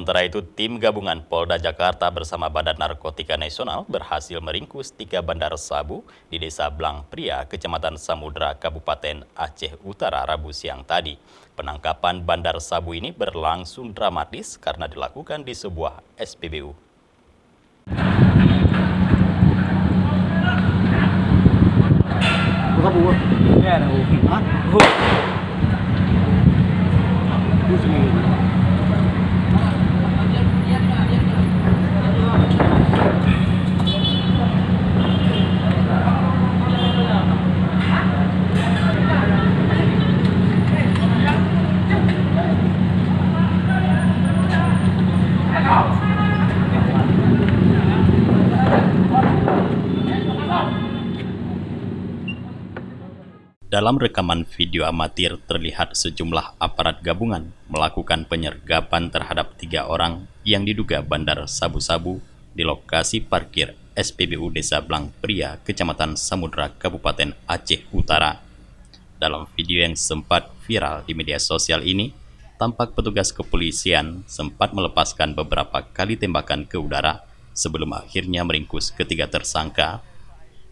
Sementara itu, tim gabungan Polda Jakarta bersama Badan Narkotika Nasional berhasil meringkus 3 bandar sabu di Desa Blang Pria, Kecamatan Samudra, Kabupaten Aceh Utara, Rabu siang tadi. Penangkapan bandar sabu ini berlangsung dramatis karena dilakukan di sebuah SPBU. Dalam rekaman video amatir terlihat sejumlah aparat gabungan melakukan penyergapan terhadap 3 orang yang diduga bandar sabu-sabu di lokasi parkir SPBU Desa Blang Pria, Kecamatan Samudra, Kabupaten Aceh Utara. Dalam video yang sempat viral di media sosial ini, tampak petugas kepolisian sempat melepaskan beberapa kali tembakan ke udara sebelum akhirnya meringkus ketiga tersangka.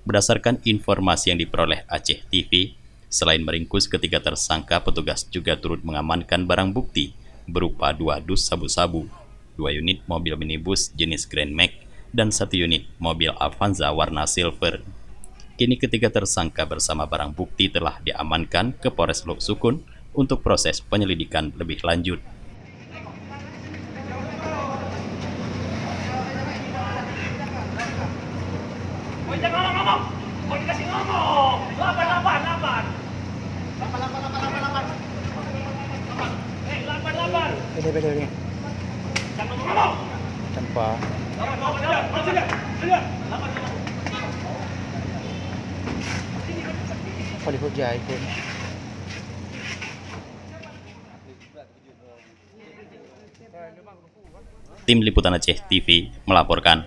Berdasarkan informasi yang diperoleh Aceh TV, selain meringkus ketiga tersangka, petugas juga turut mengamankan barang bukti berupa 2 dus sabu-sabu, 2 unit mobil minibus jenis Grand Max, dan 1 unit mobil Avanza warna silver. Kini ketiga tersangka bersama barang bukti telah diamankan ke Polres Lok Sukun untuk proses penyelidikan lebih lanjut. Jangan ngomong, mau dikasih ngomong. 88. Ini. Jangan ngomong. Tanpa. Apa dihujai pun. Tim Liputan Aceh TV melaporkan.